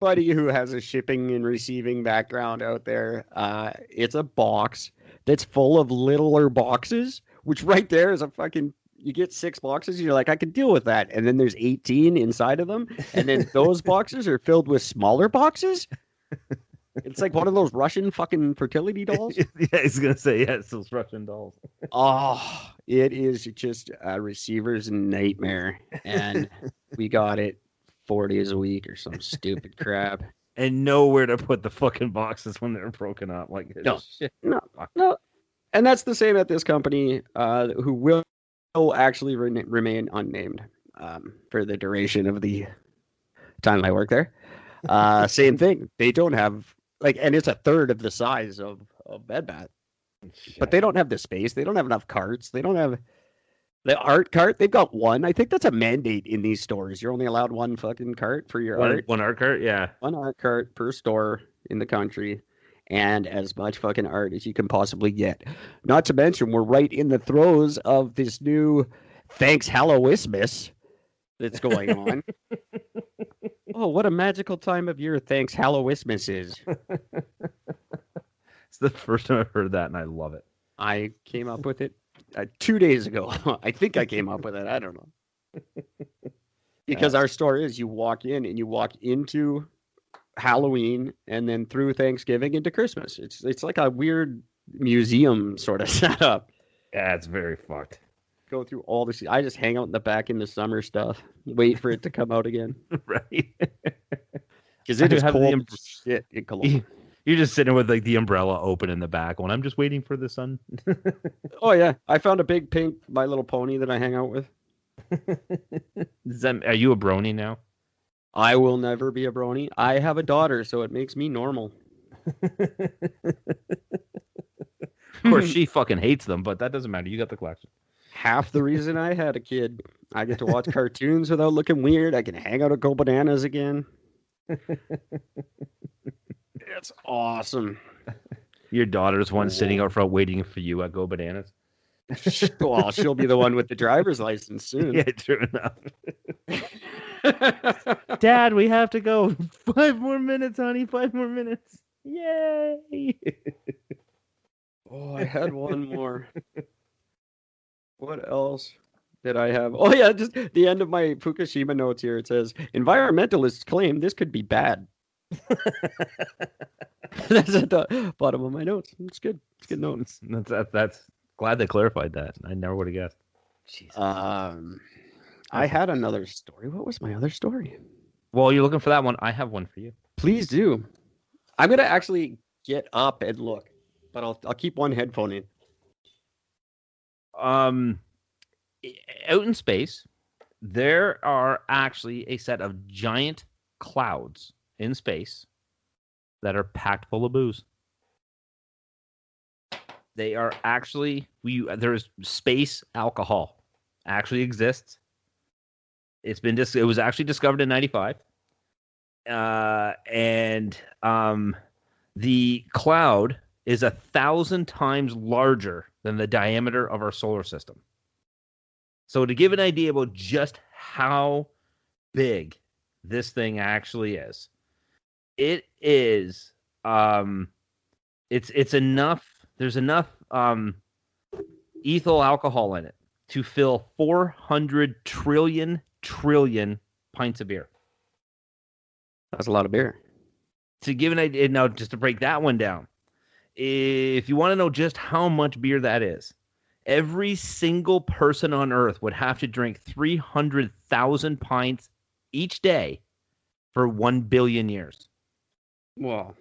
anybody who has a shipping and receiving background out there, it's a box that's full of littler boxes, which right there is a fucking. You get 6 boxes, and you're like, I can deal with that. And then there's 18 inside of them. And then those boxes are filled with smaller boxes. It's like one of those Russian fucking fertility dolls. Yeah, he's going to say, yeah, it's those Russian dolls. Oh, it is just a receiver's nightmare. And we got it 4 days a week or some stupid crap. And nowhere to put the fucking boxes when they're broken up. Like, no. And that's the same at this company, who will actually remain unnamed for the duration of the time I work there. Same thing. They don't have and it's a third of the size of Bed Bath, but they don't have the space. They don't have enough carts. They don't have the art cart. They've got one. I think that's a mandate in these stores. You're only allowed one fucking cart for your art. One art cart, yeah. One art cart per store in the country. And as much fucking art as you can possibly get. Not to mention, we're right in the throes of this new Thanks Hallowismas that's going on. Oh, what a magical time of year Thanks Hallowismas is. It's the first time I've heard that, and I love it. I came up with it 2 days ago. I think I came up with it. I don't know. Because our store is, you walk in and you walk into Halloween and then through Thanksgiving into Christmas. It's like a weird museum sort of setup. Yeah, it's very fucked. Go through all this. I just hang out in the back in the summer stuff. Wait for it to come out again. Right. Because it is cold shit in Cologne. You're just sitting with like the umbrella open in the back when I'm just waiting for the sun. Oh yeah. I found a big pink My Little Pony that I hang out with. Are you a brony now? I will never be a brony. I have a daughter, so it makes me normal. Of course, she fucking hates them, but that doesn't matter. You got the collection. Half the reason I had a kid. I get to watch cartoons without looking weird. I can hang out at Go Bananas again. It's awesome. Your daughter's one sitting out front waiting for you at Go Bananas. Well, she'll be the one with the driver's license soon. Yeah, true enough. Dad, we have to go. 5 more minutes, honey. 5 more minutes. Yay! Oh, I had one more. What else did I have? Oh, yeah, just the end of my Fukushima notes here. It says, environmentalists claim this could be bad. That's at the bottom of my notes. It's good. It's good notes. That's glad they clarified that. I never would have guessed. Jesus. I had another story. What was my other story? Well, you're looking for that one. I have one for you. Please do. I'm going to actually get up and look, but I'll keep one headphone in. Out in space, there are actually a set of giant clouds in space that are packed full of booze. They are actually, there's space alcohol actually exists. It was actually discovered in 95. And the cloud is 1,000 times larger than the diameter of our solar system. So to give an idea about just how big this thing actually is, it is, it's enough, there's enough ethyl alcohol in it to fill 400 trillion pints of beer. That's a lot of beer. To give an idea, now just to break that one down, if you want to know just how much beer that is, every single person on Earth would have to drink 300,000 pints each day for 1 billion years. Wow.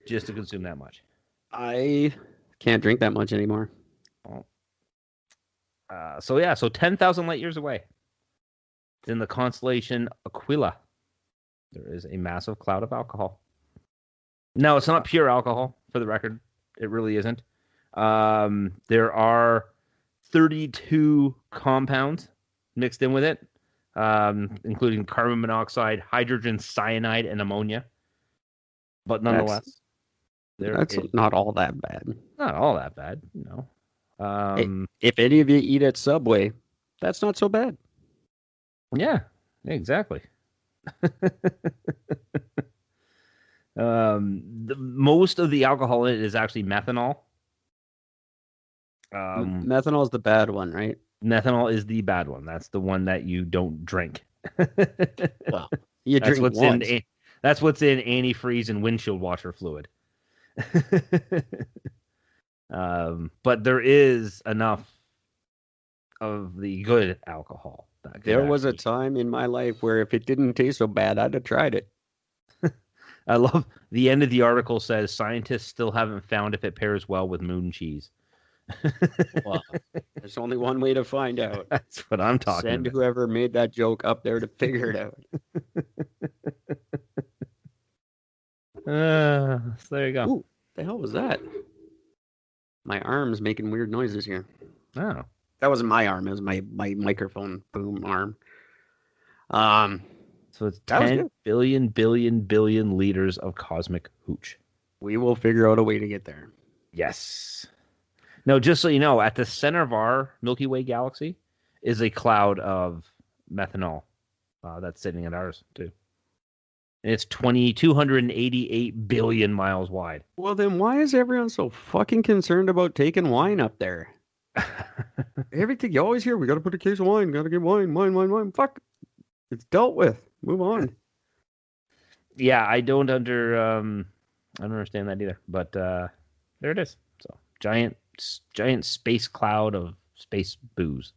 Just to consume that much. I can't drink that much anymore. So 10,000 light years away, in the constellation Aquila, there is a massive cloud of alcohol. No, it's not pure alcohol, for the record. It really isn't. There are 32 compounds mixed in with it, including carbon monoxide, hydrogen cyanide, and ammonia. But nonetheless, that's not all that bad. Not all that bad, no. If any of you eat at Subway, that's not so bad. Yeah, exactly. Most of the alcohol in it is actually methanol. Methanol is the bad one, right? Methanol is the bad one. That's the one that you don't drink. Well, you That's drink what's once. that's what's in antifreeze and windshield washer fluid. But there is enough of the good alcohol. There was a time in my life where if it didn't taste so bad, I'd have tried it. I love the end of the article says scientists still haven't found if it pairs well with moon cheese. Well, there's only one way to find out. That's what I'm talking Send about. whoever made that joke up there to figure it out. So there you go. Ooh, the hell was that? My arm's making weird noises here. Oh. That wasn't my arm. It was my microphone boom arm. So it's 10 billion liters of cosmic hooch. We will figure out a way to get there. Yes. No, just so you know, at the center of our Milky Way galaxy is a cloud of methanol that's sitting at ours, too. And it's 288 billion miles wide. Well, then why is everyone so fucking concerned about taking wine up there? Everything you always hear, we got to put a case of wine, got to get wine. Fuck. It's dealt with. Move on. Yeah, I don't understand that either. But there it is. So giant space cloud of space booze.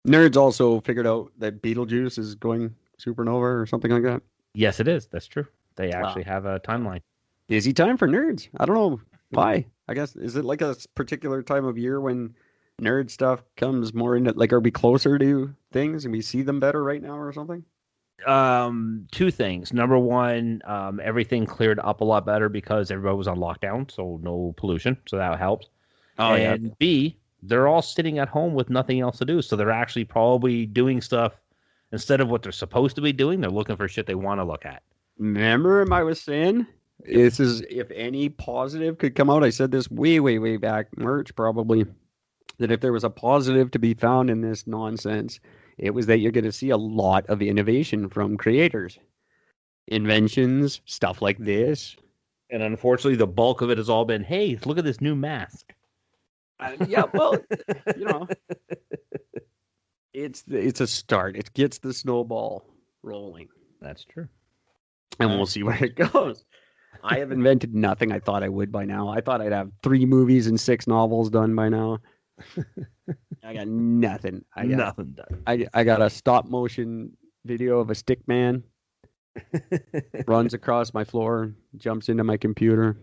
Nerds also figured out that Beetlejuice is going supernova or something like that. Yes, it is. That's true. They actually have a timeline. Busy time for nerds. I don't know why. I guess, is it like a particular time of year when nerd stuff comes more into, like, are we closer to things and we see them better right now or something? Two things. Number one, everything cleared up a lot better because everybody was on lockdown, so no pollution, so that helps. Oh, and yeah. B, they're all sitting at home with nothing else to do, so they're actually probably doing stuff instead of what they're supposed to be doing. They're looking for shit they want to look at. Remember, I was saying, this is, if any positive could come out, I said this way back, March probably, that if there was a positive to be found in this nonsense, it was that you're going to see a lot of innovation from creators. Inventions, stuff like this. And unfortunately, the bulk of it has all been, hey, look at this new mask. Yeah, well, you know, it's a start. It gets the snowball rolling. That's true. And we'll see where it goes. I have invented nothing I thought I would by now. I thought I'd have 3 movies and 6 novels done by now. I got nothing. Nothing done. I got a stop motion video of a stick man. Runs across my floor, jumps into my computer.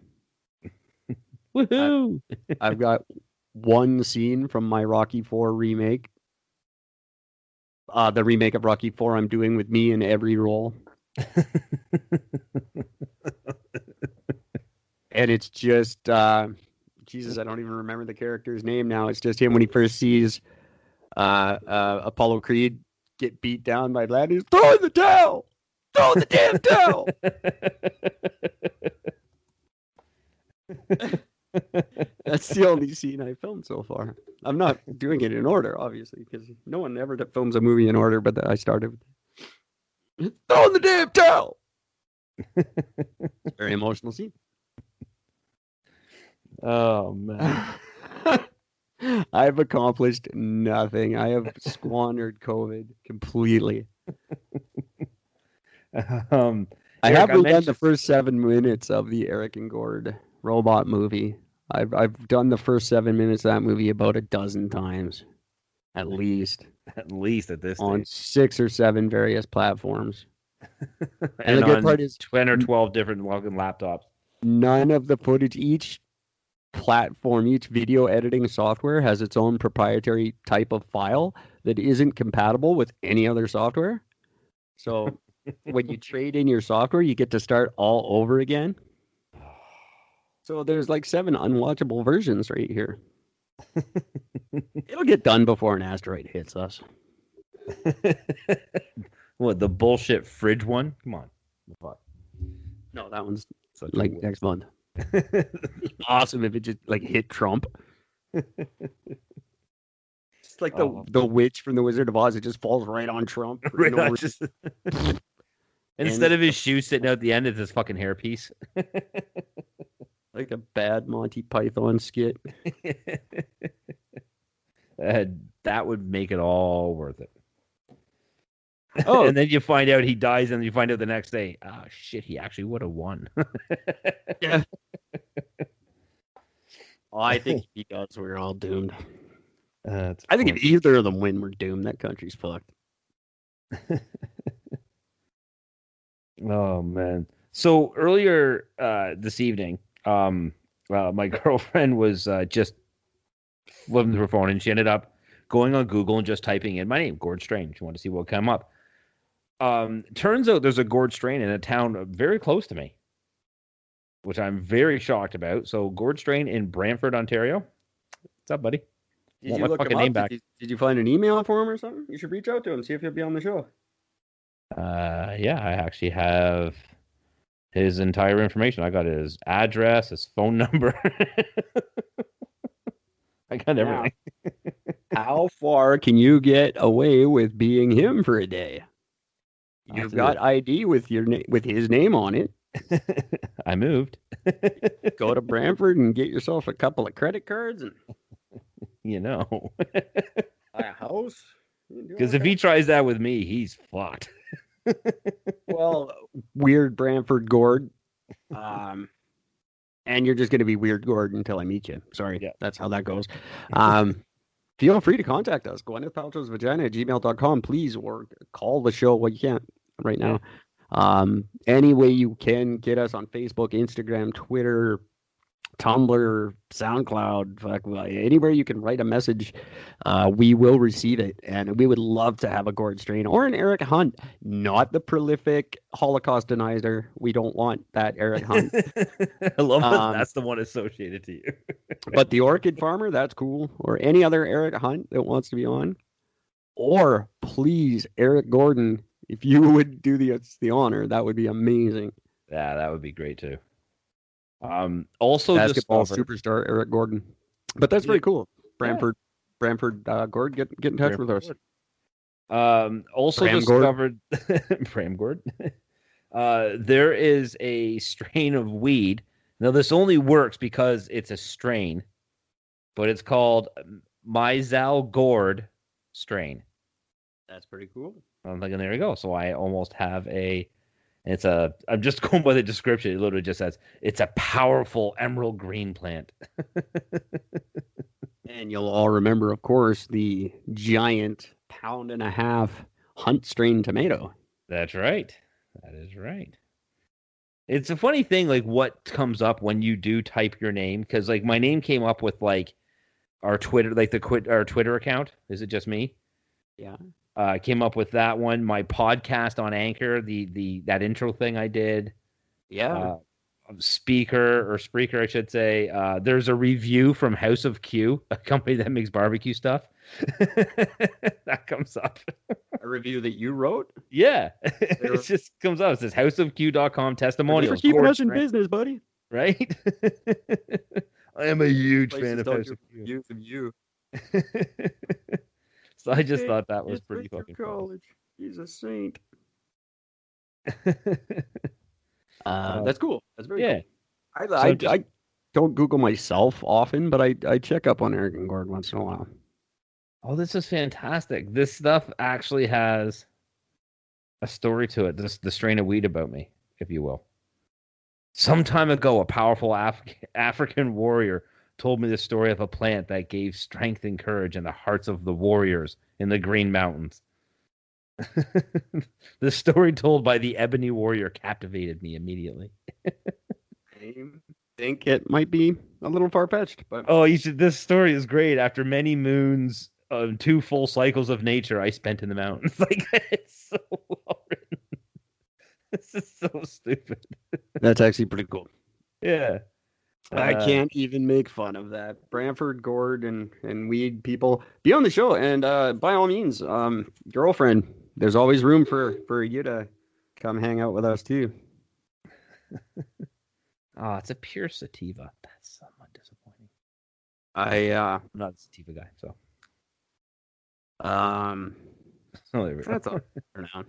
Woohoo! I've got one scene from my Rocky IV remake. The remake of Rocky IV I'm doing with me in every role. And it's just, Jesus, I don't even remember the character's name now. It's just him when he first sees Apollo Creed get beat down by Vlad. He's throwing the towel! Throw the damn towel! That's the only scene I filmed so far. I'm not doing it in order, obviously, because no one ever films a movie in order, but I started with throwing the damn towel! It's a very emotional scene. Oh, man. I've accomplished nothing. I have squandered COVID completely. I have done the first 7 minutes of the Eric and Gord robot movie. I've done the first 7 minutes of that movie about a dozen times, at least. At least at this on stage. 6 or 7 various platforms. And the good part is 10 or 12 different login laptops. None of the footage, each platform, each video editing software has its own proprietary type of file that isn't compatible with any other software. So when you trade in your software, you get to start all over again. So there's like 7 unwatchable versions right here. It'll get done before an asteroid hits us. What, the bullshit fridge one? Come on. What? No, that one's like next month. Awesome if it just like hit Trump. It's like the witch from the Wizard of Oz. It just falls right on Trump. Right on, just... Instead of his shoe sitting out the end, it's his fucking hairpiece. Like a bad Monty Python skit. That would make it all worth it. Oh, And then you find out he dies, and you find out the next day, oh shit, he actually would have won. yeah. I think if he does, we're all doomed. I think if either of them win, we're doomed. That country's fucked. Oh man! So earlier this evening, my girlfriend was just flipping through her phone, and she ended up going on Google and just typing in my name, Gord Strain. She wanted to see what would come up. Turns out there's a Gord Strain in a town very close to me, which I'm very shocked about. So Gord Strain in Brantford, Ontario. What's up, buddy? Did you look him up? Did you find an email for him or something? You should reach out to him, see if he'll be on the show. Yeah, I actually have his entire information. I got his address, his phone number. I got everything. How far can you get away with being him for a day? You've got ID with his name on it. I moved. Go to Brantford and get yourself a couple of credit cards and buy a house. Because if he tries that with me, he's fucked. Well, weird Brantford Gord. And you're just going to be weird Gord until I meet you. Sorry. Yeah. That's how that goes. Feel free to contact us. GwynethPaltrowsVagina@gmail.com, please, or call the show. Well, you can't right now. Any way you can get us on Facebook, Instagram, Twitter, Tumblr, SoundCloud, anywhere you can write a message, we will receive it. And we would love to have a Gord Strain or an Eric Hunt, not the prolific Holocaust denier. We don't want that Eric Hunt. I love that that's the one associated to you. But the orchid farmer, that's cool. Or any other Eric Hunt that wants to be on. Or please, Eric Gordon, if you would do the honor, that would be amazing. Yeah, that would be great too. Also, basketball superstar Eric Gordon, but that's very cool. Brantford, Gord, get in touch with us. Also Bram discovered Bram Gord. There is a strain of weed. Now this only works because it's a strain, but it's called Mizal Gord strain. That's pretty cool. I'm thinking, there you go. So I almost have I'm just going by the description. It literally just says, it's a powerful emerald green plant. And you'll all remember, of course, the giant 1.5 pound Hunt strain tomato. That's right. That is right. It's a funny thing, like what comes up when you do type your name. Because like my name came up with like our Twitter, like our Twitter account. Is it just me? Yeah. Came up with that one. My podcast on Anchor, that intro thing I did. Yeah. Spreaker, I should say. There's a review from House of Q, a company that makes barbecue stuff. That comes up. A review that you wrote? Yeah. It just comes up. It says houseofq.com testimonials. Thanks for keeping us in business, buddy. Right? I am a huge fan of House of Q. Youth of you. So I just thought that was pretty fucking college. He's a saint. That's cool. That's very cool. I don't Google myself often, but I check up on Eric and Gord once in a while. Oh, this is fantastic. This stuff actually has a story to it. The strain of weed about me, if you will. Some time ago, a powerful African warrior told me the story of a plant that gave strength and courage in the hearts of the warriors in the Green Mountains. The story told by the Ebony Warrior captivated me immediately. I think it might be a little far-fetched, but this story is great. After many moons of 2 full cycles of nature I spent in the mountains. Like, it's so well written. This is so stupid. That's actually pretty cool. Yeah. I can't even make fun of that. Brantford, Gord, and weed people, be on the show. And by all means, girlfriend, there's always room for you to come hang out with us too. Oh, it's a pure sativa. That's somewhat disappointing. I'm not a sativa guy, so. That's all for now.